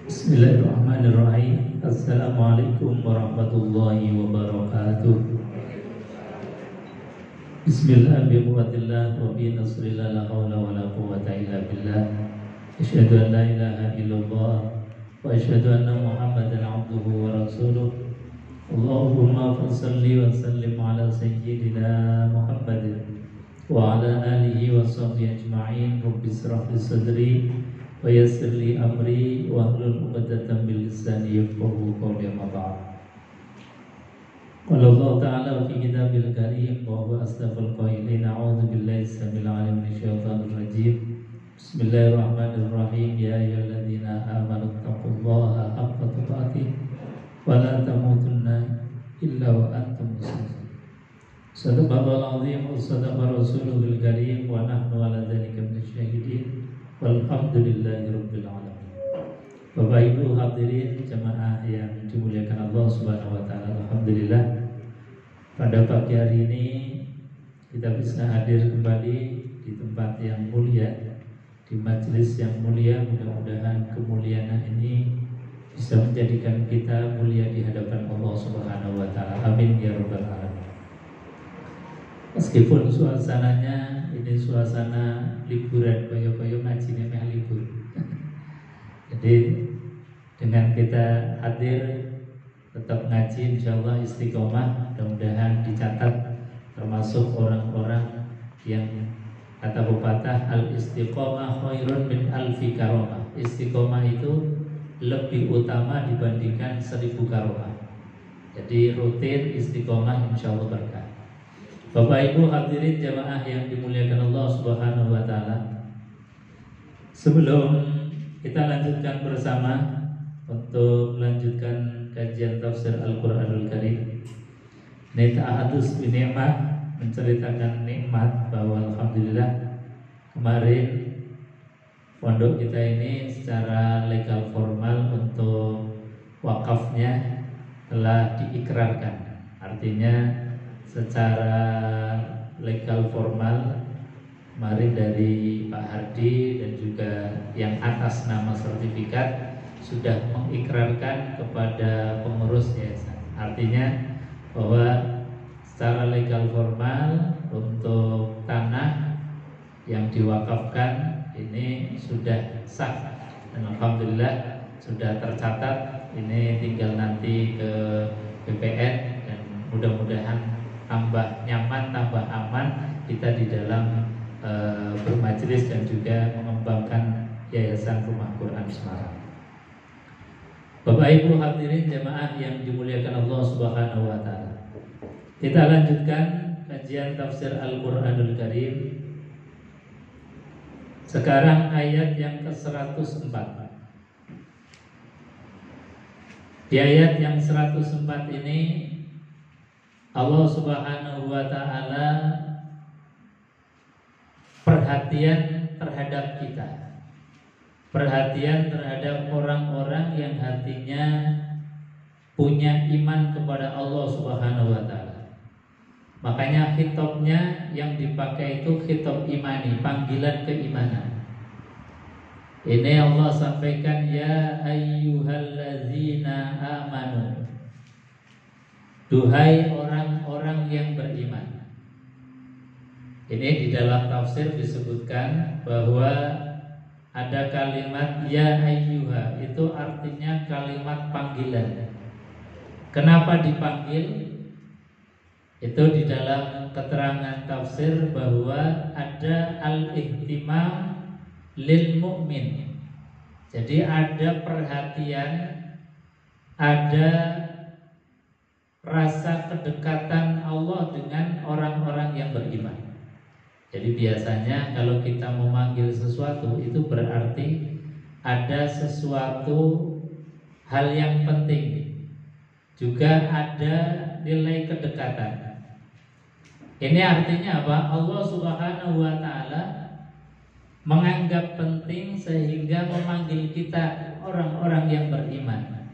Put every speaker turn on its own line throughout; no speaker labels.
Bismillahirrahmanirrahim. Assalamualaikum warahmatullahi wabarakatuh. Bismillahirrahmanirrahim. Wa bi nasrillah la haula wa la quwwata illa billah. Asyhadu an la ilaha illallah wa asyhadu anna Muhammadan abduhu wa rasuluh. Allahumma shalli wa sallim ala sayyidina Muhammadin wa ala alihi wa sahbihi ajma'in. Rabbi shrah li sadri wa yassir li amri wa hlul 'uqdatam min lisani yafqahu qawli. Amma ba'd. Qala Allah ta'ala fi kitabil karim wa huwa asdaqul qailin. A'udzu billahi samil 'alim minasyaitonir rajim. Bismillahirrahmanirrahim. Ya ayyuhalladzina amanu taqullaha haqqa tuqatih wa la tamutunna illa wa antum muslimun. Sadaqallahul 'azim wa sadaqa rasuluhul karim wa nahnu 'ala dzalika minasyahidin. Walhamdulillahirabbil alamin. Bapak Ibu hadirin jemaah yang dimuliakan Allah Subhanahu wa taala. Alhamdulillah pada pagi hari ini kita bisa hadir kembali di tempat yang mulia, di majelis yang mulia. Mudah-mudahan kemuliaan ini bisa menjadikan kita mulia di hadapan Allah Subhanahu wa taala. Amin ya rabbal alamin. Meskipun suasananya ini suasana liburan, koyo-koyo ngajinya meh libur. Jadi dengan kita hadir tetap ngaji, insyaallah istiqomah. Mudah-mudahan dicatat termasuk orang-orang yang kata pepatah al-istiqomah khairun min alfi karomah. Istiqomah itu lebih utama dibandingkan 1000 karomah. Jadi rutin istiqomah insyaallah berkah. Bapak Ibu hadirin jamaah yang dimuliakan Allah Subhanahu wa taala. Sebelum kita lanjutkan bersama untuk melanjutkan kajian tafsir Al-Qur'anul Karim, ini ta'adus bi nikmah, menceritakan nikmat bahwa alhamdulillah kemarin pondok kita ini secara legal formal untuk wakafnya telah diikrarkan. Artinya secara legal formal kemarin dari Pak Hardi dan juga yang atas nama sertifikat sudah mengikrarkan kepada pengurus yayasan. Artinya bahwa secara legal formal untuk tanah yang diwakafkan ini sudah sah dan alhamdulillah sudah tercatat. Ini tinggal nanti ke BPN dan mudah-mudahan tambah nyaman, tambah aman kita di dalam bermajelis dan juga mengembangkan Yayasan Rumah Quran Semarang. Bapak Ibu hadirin jemaah yang dimuliakan Allah Subhanahu wa taala. Kita lanjutkan kajian tafsir Al-Qur'anul Karim. Sekarang ayat yang ke-104. Di ayat yang 104 ini Allah Subhanahu wa taala perhatian terhadap kita. Perhatian terhadap orang-orang yang hatinya punya iman kepada Allah Subhanahu wa taala. Makanya khitabnya yang dipakai itu khitab imani, panggilan keimanan. Ini Allah sampaikan ya ayyuhallazina amanu. Duhai orang-orang yang beriman. Ini di dalam tafsir disebutkan bahwa ada kalimat ya ayyuha, itu artinya kalimat panggilan. Kenapa dipanggil? Itu di dalam keterangan tafsir bahwa ada al-ihtimam lil mu'min. Jadi ada perhatian, ada rasa kedekatan Allah dengan orang-orang yang beriman. Jadi biasanya kalau kita memanggil sesuatu itu berarti ada sesuatu hal yang penting. Juga ada nilai kedekatan. Ini artinya apa? Allah Subhanahu wa taala menganggap penting sehingga memanggil kita orang-orang yang beriman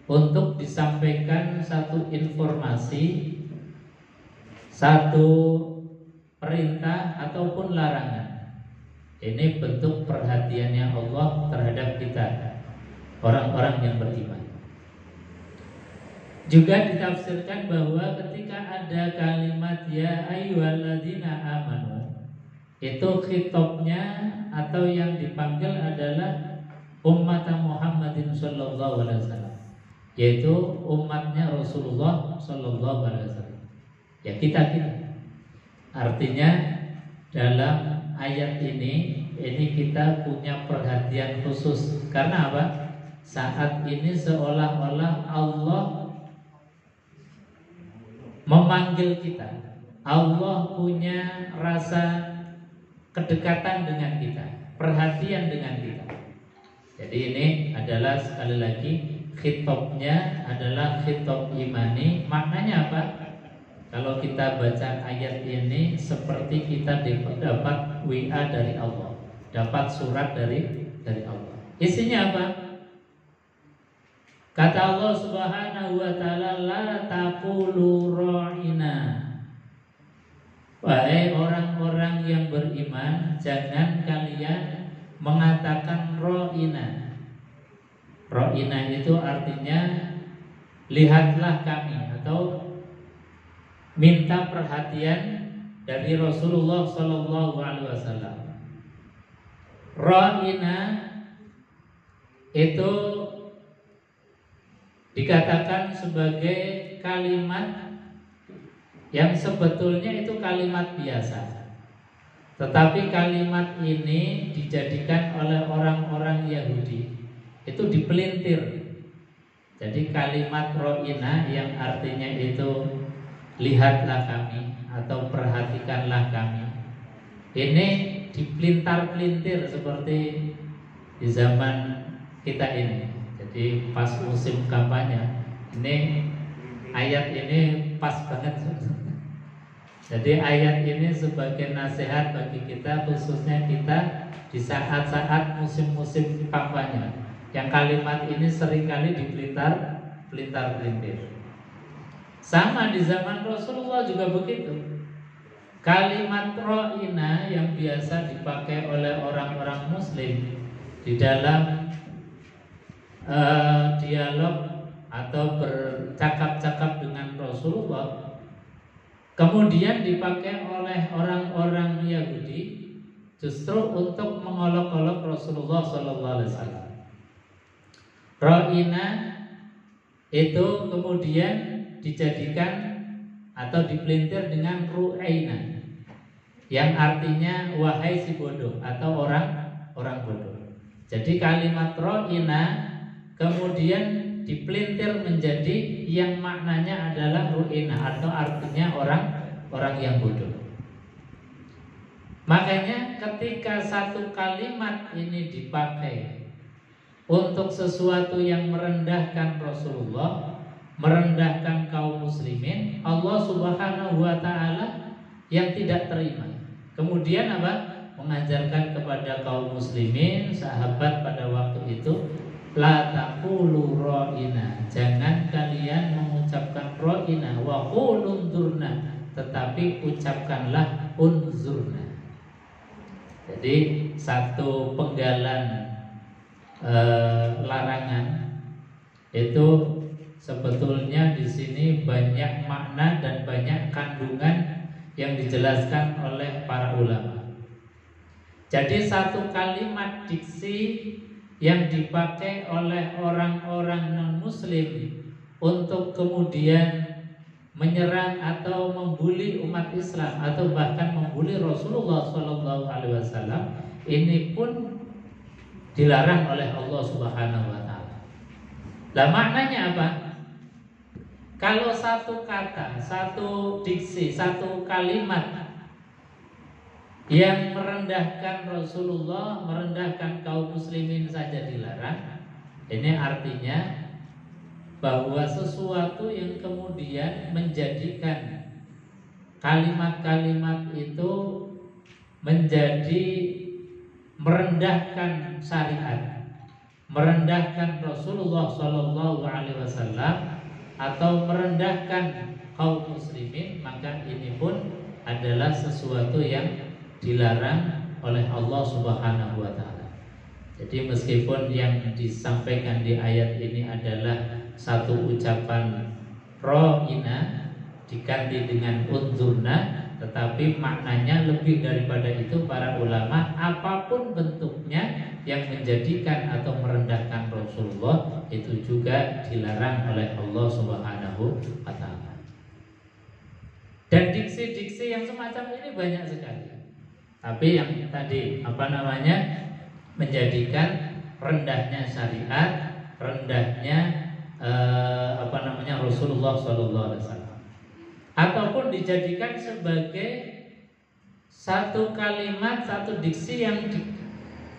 untuk disampaikan satu informasi, satu perintah ataupun larangan. Ini bentuk perhatiannya Allah terhadap kita. orang-orang yang beriman. Juga ditafsirkan bahwa ketika ada kalimat ya ayyuhalladzina amanu, itu khitabnya atau yang dipanggil adalah umat Muhammadin sallallahu alaihi wasallam, yaitu umatnya Rasulullah sallallahu alaihi wasallam. Ya kita. Artinya dalam ayat ini kita punya perhatian khusus. Karena apa? Saat ini seolah-olah Allah memanggil kita. Allah punya rasa kedekatan dengan kita, perhatian dengan kita. Jadi ini adalah sekali lagi khitabnya adalah khitab imani. Maknanya apa? Kalau kita baca ayat ini seperti kita dapat WA dari Allah, dapat surat dari Allah. Isinya apa? Kata Allah Subhanahu wa taala, la taqulu ra'ina. Wahai orang-orang yang beriman, jangan kalian mengatakan ra'ina. Ra'ina itu artinya lihatlah kami, atau minta perhatian dari Rasulullah sallallahu alaihi wasallam. Ra'ina itu dikatakan sebagai kalimat yang sebetulnya itu kalimat biasa. Tetapi kalimat ini dijadikan oleh orang-orang Yahudi, itu dipelintir. Jadi kalimat ro'ina yang artinya itu lihatlah kami atau perhatikanlah kami, ini dipelintar-pelintir seperti di zaman kita ini. Jadi pas musim kampanye, ini ayat ini pas banget. Jadi ayat ini sebagai nasihat bagi kita, khususnya kita di saat-saat musim-musim kampanye, yang kalimat ini seringkali dipelintar-pelintir. Sama di zaman Rasulullah juga begitu. Kalimat ro'ina yang biasa dipakai oleh orang-orang Muslim di dalam dialog atau bercakap-cakap dengan Rasulullah, kemudian dipakai oleh orang-orang Yahudi justru untuk mengolok-olok Rasulullah SAW. Ro'ina itu kemudian dijadikan atau dipelintir dengan ru'aina, yang artinya wahai si bodoh atau orang bodoh. Jadi kalimat ro'ina kemudian dipelintir menjadi yang maknanya adalah ru'ina atau artinya orang yang bodoh. Makanya ketika satu kalimat ini dipakai untuk sesuatu yang merendahkan Rasulullah, merendahkan kaum muslimin, Allah Subhanahu wa taala yang tidak terima. Kemudian apa? Mengajarkan kepada kaum muslimin, sahabat pada waktu itu, la taqulu ra'ina, jangan kalian mengucapkan ra'ina wa qulu unzurna, tetapi ucapkanlah unzurna. Jadi satu penggalan larangan itu sebetulnya di sini banyak makna dan banyak kandungan yang dijelaskan oleh para ulama. Jadi satu kalimat diksi yang dipakai oleh orang-orang non-muslim untuk kemudian menyerang atau membuli umat Islam atau bahkan membuli Rasulullah SAW, ini pun dilarang oleh Allah Subhanahu wa taala. Lah maknanya apa? Kalau satu kata, satu diksi, satu kalimat yang merendahkan Rasulullah, merendahkan kaum muslimin saja dilarang, ini artinya bahwa sesuatu yang kemudian menjadikan kalimat-kalimat itu menjadi merendahkan syariat, merendahkan Rasulullah SAW, atau merendahkan kaum muslimin, maka ini pun adalah sesuatu yang dilarang oleh Allah Subhanahu wa taala. Jadi meskipun yang disampaikan di ayat ini adalah satu ucapan ro'ina diganti dengan unzurna, tetapi maknanya lebih daripada itu. Para ulama, apapun bentuknya yang menjadikan atau merendahkan Rasulullah itu juga dilarang oleh Allah Subhanahu wa ta'ala. Dan diksi-diksi yang semacam ini banyak sekali. Tapi yang tadi menjadikan rendahnya syariat, rendahnya Rasulullah SAW, ataupun dijadikan sebagai satu kalimat, satu diksi yang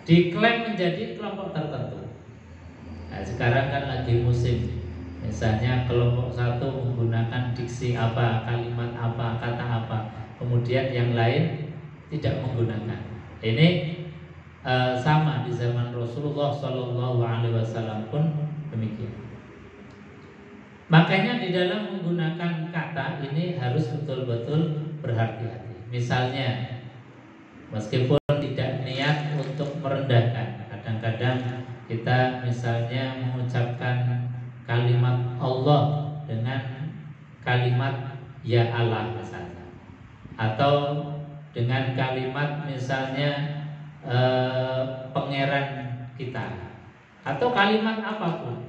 diklaim menjadi kelompok tertentu. Nah, sekarang kan lagi musim, misalnya kelompok satu menggunakan diksi apa, kalimat apa, kata apa, kemudian yang lain tidak menggunakan. Ini sama di zaman Rasulullah SAW pun demikian. Makanya di dalam menggunakan kata ini harus betul-betul berhati-hati. Misalnya, meskipun tidak niat untuk merendahkan, kadang-kadang kita misalnya mengucapkan kalimat Allah dengan kalimat ya Allah misalnya, atau dengan kalimat misalnya pangeran kita, atau kalimat apapun,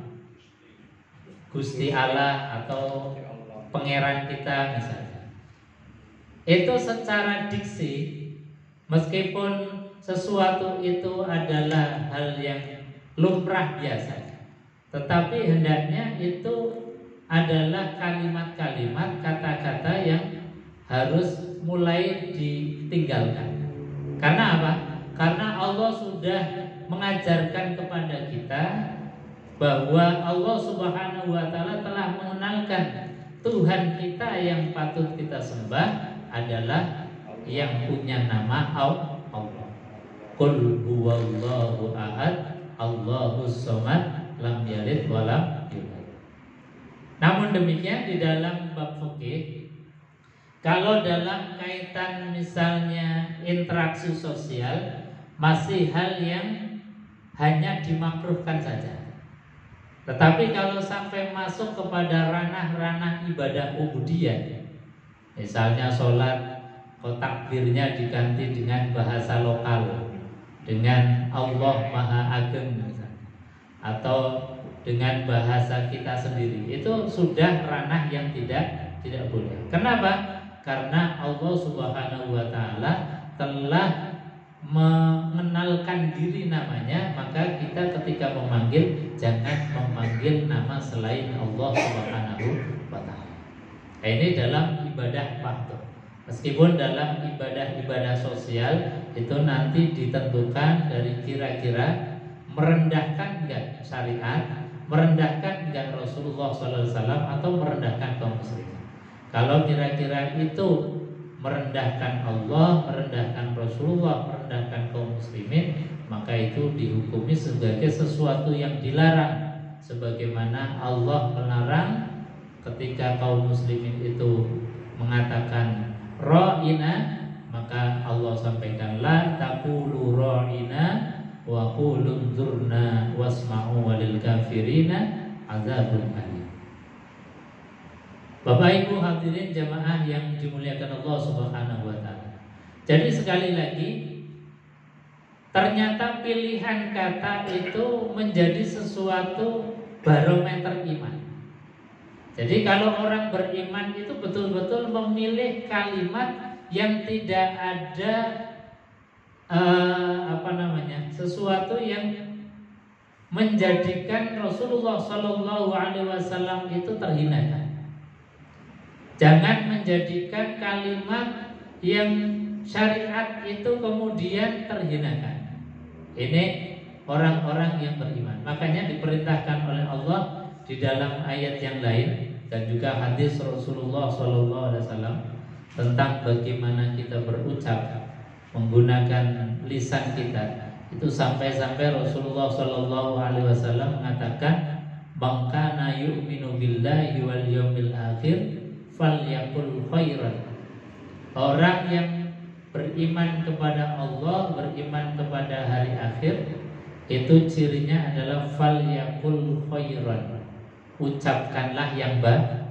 Gusti Allah atau pangeran kita misalnya. Itu secara diksi, meskipun sesuatu itu adalah hal yang lumrah biasa, tetapi hendaknya itu adalah kalimat-kalimat, kata-kata yang harus mulai ditinggalkan. Karena apa? Karena Allah sudah mengajarkan kepada kita bahwa Allah Subhanahu wa ta'ala telah mengenalkan Tuhan kita yang patut kita sembah adalah yang punya nama Allah. Qul huwallahu ahad, Allahus samad, lam yalid wa lam yulad. Namun demikian di dalam bab fikih, kalau dalam kaitan misalnya interaksi sosial, masih hal yang hanya dimakruhkan saja. Tetapi kalau sampai masuk kepada ranah-ranah ibadah ubudiyah, misalnya sholat, kok takbirnya diganti dengan bahasa lokal, dengan Allah Maha Ageng misalnya, atau dengan bahasa kita sendiri, itu sudah ranah yang tidak boleh. Kenapa? Karena Allah Subhanahu wa ta'ala telah mengenalkan diri namanya, maka kita ketika memanggil jangan memanggil nama selain Allah Subhanahu wa ta'ala. Ini dalam ibadah fardhu. Meskipun dalam ibadah-ibadah sosial itu nanti ditentukan dari kira-kira merendahkan enggak syariat, merendahkan enggak Rasulullah SAW, atau merendahkan kaum muslimin. Kalau kira-kira itu merendahkan Allah, merendahkan Rasulullah, merendahkan kaum muslimin, maka itu dihukumi sebagai sesuatu yang dilarang. Sebagaimana Allah melarang ketika kaum muslimin itu mengatakan ra'ina, maka Allah sampaikan la taqulu ra'ina wa qulu dzurna wasma'u walil kafirina azabun alim. Bapak Ibu hadirin jamaah yang dimuliakan Allah Subhanahu wa ta'ala. Jadi sekali lagi, ternyata pilihan kata itu menjadi sesuatu barometer iman. Jadi kalau orang beriman itu betul-betul memilih kalimat yang tidak ada sesuatu yang menjadikan Rasulullah SAW itu terhinakan. Jangan menjadikan kalimat yang syariat itu kemudian terhinakan. Ini orang-orang yang beriman. Makanya diperintahkan oleh Allah di dalam ayat yang lain dan juga hadis Rasulullah SAW tentang bagaimana kita berucap menggunakan lisan kita. Itu sampai-sampai Rasulullah SAW mengatakan, "Man kana yu'minu billahi wal yawmil akhir falyaqul khairan." Orang yang beriman kepada Allah, beriman kepada hari akhir, itu cirinya adalah fal yakul khairan, ucapkanlah yang baik.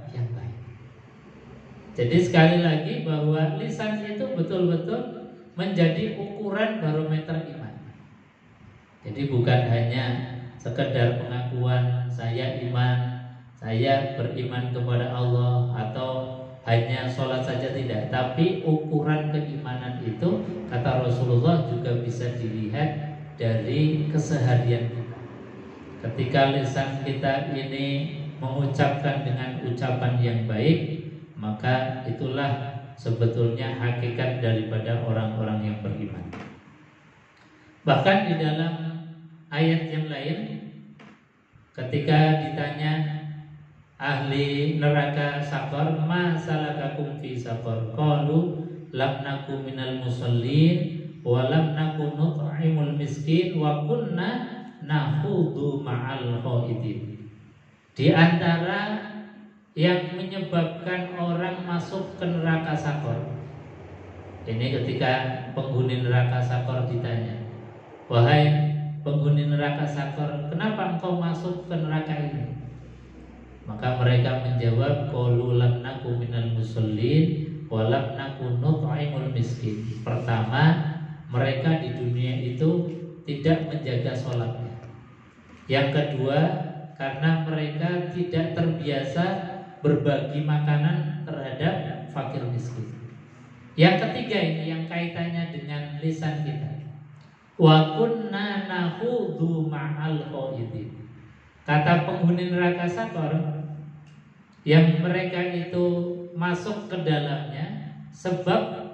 Jadi sekali lagi bahwa lisan itu betul-betul menjadi ukuran barometer iman. Jadi bukan hanya sekedar pengakuan saya iman, saya beriman kepada Allah, atau hanya sholat saja tidak. Tapi ukuran keimanan itu kata Rasulullah juga bisa dilihat dari keseharian kita. Ketika lisan kita ini mengucapkan dengan ucapan yang baik, maka itulah sebetulnya hakikat daripada orang-orang yang beriman. Bahkan di dalam ayat yang lain, ketika ditanya ahli neraka saqar, ma salakakum fi saqar, qalu lam naku minal musallin wa lam naku nut'imul miskin wa kunna nahudu ma'al khaidin. Di antara yang menyebabkan orang masuk ke neraka saqar, ini ketika penghuni neraka saqar ditanya, wahai penghuni neraka saqar, kenapa engkau masuk ke neraka ini? Maka mereka menjawab, qalu lam naku minal musallin wa lam naku nut'imul miskin. Pertama, mereka di dunia itu tidak menjaga sholatnya. Yang kedua, karena mereka tidak terbiasa berbagi makanan terhadap fakir miskin. Yang ketiga ini yang kaitannya dengan lisan kita. Wa kunna nahudu ma'al khaidin. Kata penghuni neraka saqar, yang mereka itu masuk ke dalamnya sebab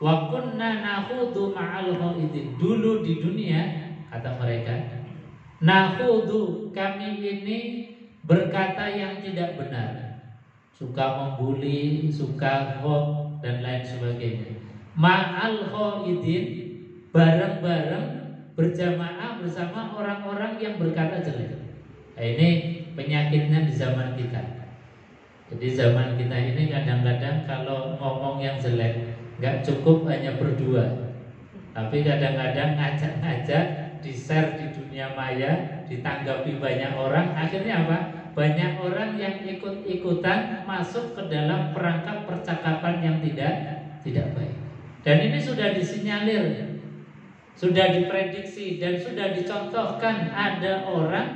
wa kunna nahudu ma'al khaidin. Dulu di dunia, kata mereka, nahudu, kami ini berkata yang tidak benar, suka membuli, suka hoax dan lain sebagainya. Ma'al khaidin, bareng-bareng berjamaah bersama orang-orang yang berkata jelek. Nah, ini penyakitnya di zaman kita. Jadi zaman kita ini kadang-kadang kalau ngomong yang jelek nggak cukup hanya berdua, tapi kadang-kadang ngajak-ngajak, di-share di dunia maya, ditanggapi banyak orang. Akhirnya apa? Banyak orang yang ikut-ikutan masuk ke dalam perangkap percakapan yang tidak baik. Dan ini sudah disinyalir, sudah diprediksi, dan sudah dicontohkan. Ada orang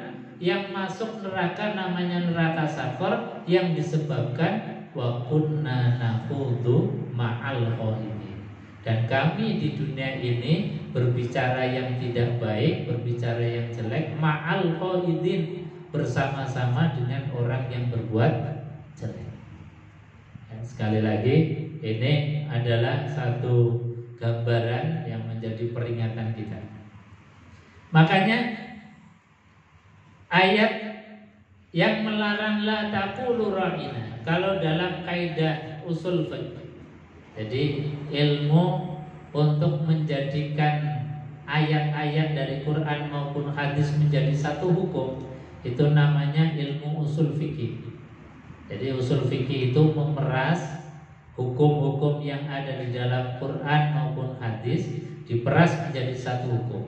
yang masuk neraka namanya neraka saqar yang disebabkan wa kunna nakhudhu ma'al khaidin. Dan kami di dunia ini berbicara yang tidak baik, berbicara yang jelek, ma'al khaidin, bersama-sama dengan orang yang berbuat jelek. Dan sekali lagi, ini adalah satu gambaran yang menjadi peringatan kita. Makanya ayat yang melarang la taqulu ra'ina, kalau dalam kaidah usul fiqh, jadi ilmu untuk menjadikan ayat-ayat dari Quran maupun hadis menjadi satu hukum, itu namanya ilmu usul fikih. Jadi usul fikih itu memeras hukum-hukum yang ada di dalam Quran maupun hadis, diperas menjadi satu hukum.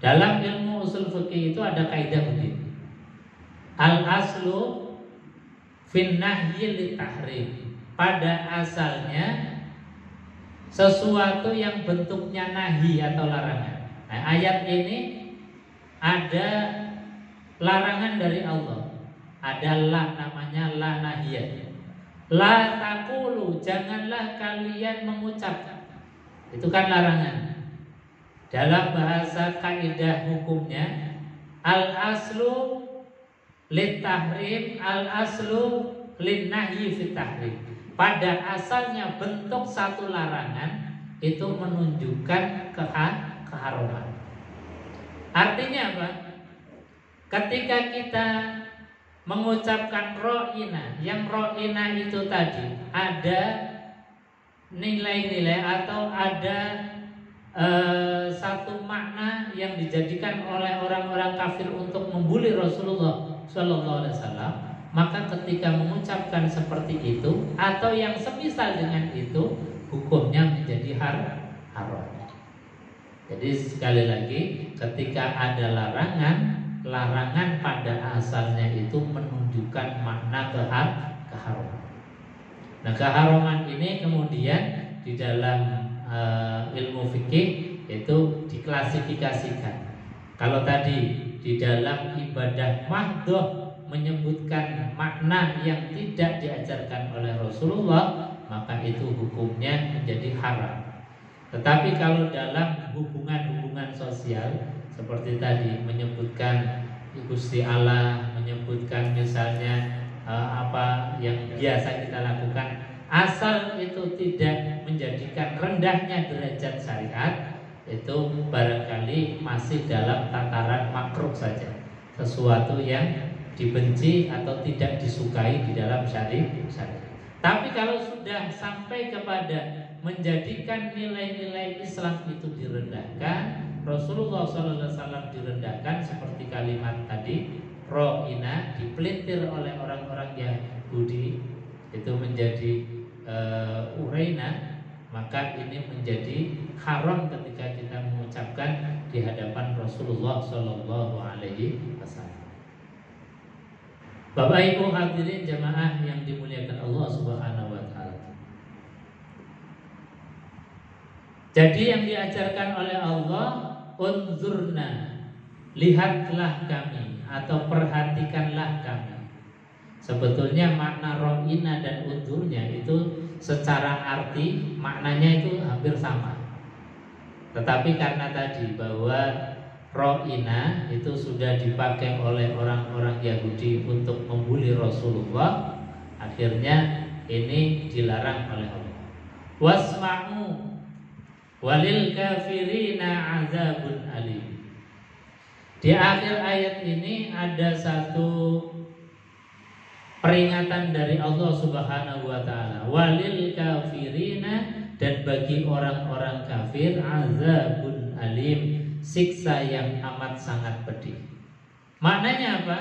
Dalam ilmu usul fikih itu ada kaidah begini: al aslu fin nahyi li tahrim. Pada asalnya sesuatu yang bentuknya nahi atau larangan. Nah, ayat ini ada larangan dari Allah, ada la, namanya la nahiyah. La taqulu, janganlah kalian mengucapkan. Itu kan larangan. Dalam bahasa kaidah hukumnya, al aslu lit tahrim, al aslu lin nahyi fit tahrim. Pada asalnya bentuk satu larangan itu menunjukkan keharaman. Artinya apa? Ketika kita mengucapkan ro'ina, yang ro'ina itu tadi ada nilai-nilai atau ada satu makna yang dijadikan oleh orang-orang kafir untuk membuli Rasulullah Sallallahu Alaihi Wasallam, maka ketika mengucapkan seperti itu atau yang semisal dengan itu, hukumnya menjadi haram. Jadi sekali lagi, ketika ada larangan pada asalnya itu menunjukkan makna keharaman. Nah, keharaman ini kemudian di dalam ilmu fikih itu diklasifikasikan. Kalau tadi di dalam ibadah mahdhah menyebutkan makna yang tidak diajarkan oleh Rasulullah, maka itu hukumnya menjadi haram. Tetapi kalau dalam hubungan-hubungan sosial seperti tadi menyebutkan Gusti Allah, menyebutkan misalnya apa yang biasa kita lakukan, asal itu tidak menjadikan rendahnya derajat syariat, itu barangkali masih dalam tataran makruh saja, sesuatu yang dibenci atau tidak disukai di dalam syariat. Tapi kalau sudah sampai kepada menjadikan nilai-nilai Islam itu direndahkan, Rasulullah SAW direndahkan, seperti kalimat tadi, ro'ina, dipelintir oleh orang-orang Yahudi itu menjadi ureina, maka ini menjadi haram ketika kita mengucapkan di hadapan Rasulullah SAW. Bapak Ibu hadirin jamaah yang dimuliakan Allah Subhanahu wa taala. Jadi yang diajarkan oleh Allah, unzurna, lihatlah kami atau perhatikanlah kami. Sebetulnya makna ro'ina dan unzurnya itu secara arti maknanya itu hampir sama. Tetapi karena tadi bahwa ro'ina itu sudah dipakai oleh orang-orang Yahudi untuk membuli Rasulullah, akhirnya ini dilarang oleh Allah. Wasma'u walil kafirina azabun alim. Di akhir ayat ini ada satu peringatan dari Allah Subhanahu wa taala, walil kafirina, dan bagi orang-orang kafir, azabun alim, siksa yang amat sangat pedih. Maknanya apa?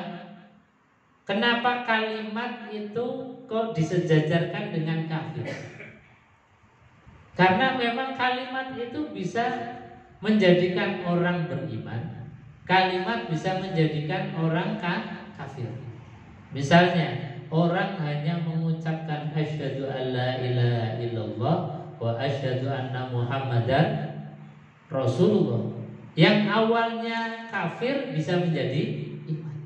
Kenapa kalimat itu kok disejajarkan dengan kafir? Karena memang kalimat itu bisa menjadikan orang beriman, kalimat bisa menjadikan orang kafir. Misalnya, orang hanya mengucapkan asyhadu alla ilaha illallah wa asyhadu anna muhammadan rasulullah, yang awalnya kafir bisa menjadi iman.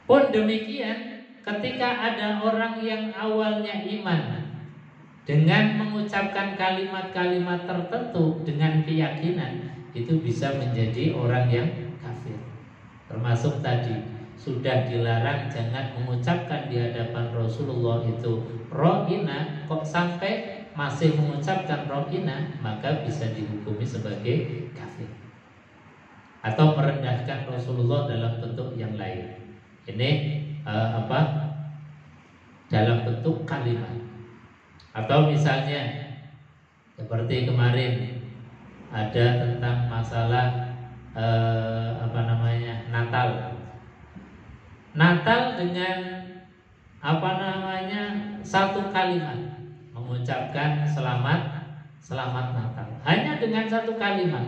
Pun demikian, ketika ada orang yang awalnya iman dengan mengucapkan kalimat-kalimat tertentu dengan keyakinan, itu bisa menjadi orang yang kafir. Termasuk tadi sudah dilarang jangan mengucapkan di hadapan Rasulullah itu ro'ina, kok sampai masih mengucapkan ro'ina, maka bisa dihukumi sebagai kafir atau merendahkan Rasulullah dalam bentuk yang lain. Ini dalam bentuk kalimat. Atau misalnya seperti kemarin ada tentang masalah Natal. Natal dengan satu kalimat mengucapkan selamat Natal, hanya dengan satu kalimat.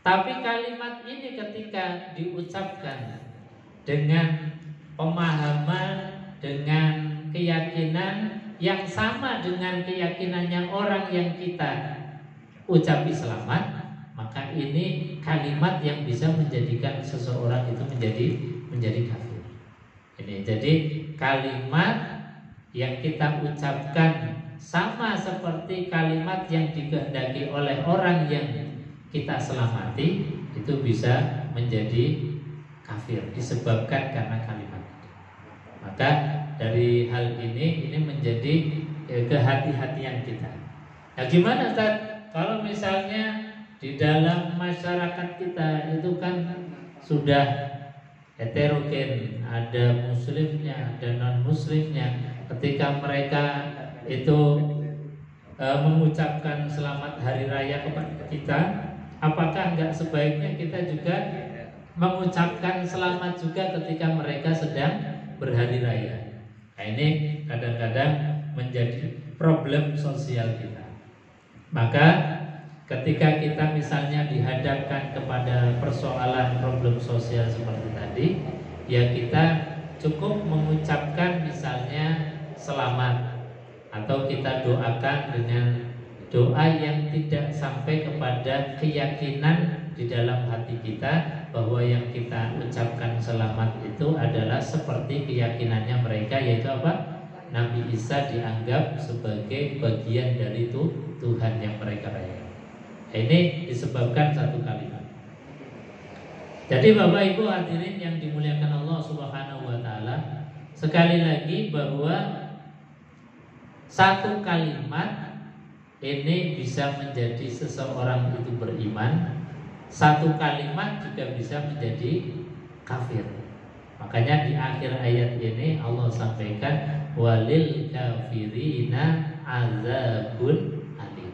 Tapi kalimat ini ketika diucapkan dengan pemahaman, dengan keyakinan yang sama dengan keyakinannya orang yang kita ucapi selamat, maka ini kalimat yang bisa menjadikan seseorang itu menjadi kafir. Ini jadi kalimat yang kita ucapkan sama seperti kalimat yang dikehendaki oleh orang yang kita selamati, itu bisa menjadi kafir disebabkan karena kalimat. Maka dari hal ini menjadi kehati-hatian kita. Nah, gimana Ustaz? Kalau misalnya di dalam masyarakat kita itu kan sudah heterogen, ada muslimnya, ada non-muslimnya. Ketika mereka itu mengucapkan selamat hari raya kepada kita, apakah enggak sebaiknya kita juga mengucapkan selamat juga ketika mereka sedang berhari raya? Nah, ini kadang-kadang menjadi problem sosial kita. Maka ketika kita misalnya dihadapkan kepada persoalan problem sosial seperti tadi, ya kita cukup mengucapkan misalnya selamat, atau kita doakan dengan doa yang tidak sampai kepada keyakinan di dalam hati kita bahwa yang kita ucapkan selamat itu adalah seperti keyakinannya mereka, yaitu apa? Nabi Isa dianggap sebagai bagian dari Tuhan yang mereka rayakan. Ini disebabkan satu kalimat. Jadi Bapak Ibu hadirin yang dimuliakan Allah Subhanahu wa taala, sekali lagi bahwa satu kalimat ini bisa menjadi seseorang itu beriman, satu kalimat juga bisa menjadi kafir. Makanya di akhir ayat ini Allah sampaikan walil kafirina azabun alim.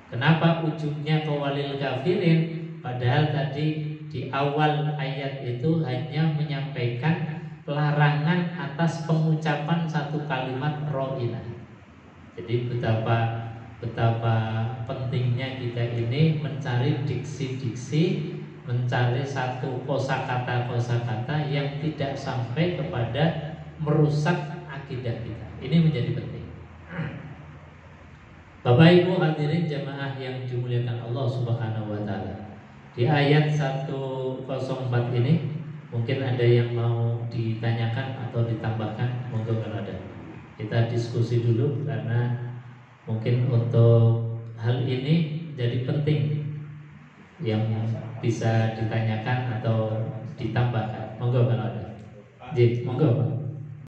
Kenapa ujungnya ke walil kafirin? Padahal tadi di awal ayat itu hanya menyampaikan larangan atas pengucapan satu kalimat ro'ina. Jadi betapa pentingnya kita ini mencari diksi-diksi, mencari satu kosakata yang tidak sampai kepada merusak akidah kita. Ini menjadi penting. Bapak Ibu hadirin jamaah yang dimuliakan Allah Subhanahu wa taala. Di ayat 104 ini mungkin ada yang mau ditanyakan atau ditambahkan, monggo kalau ada. Kita diskusi dulu karena mungkin untuk hal ini jadi penting yang bisa ditanyakan atau ditambahkan. Monggo kalau ada. Jadi, monggo Pak.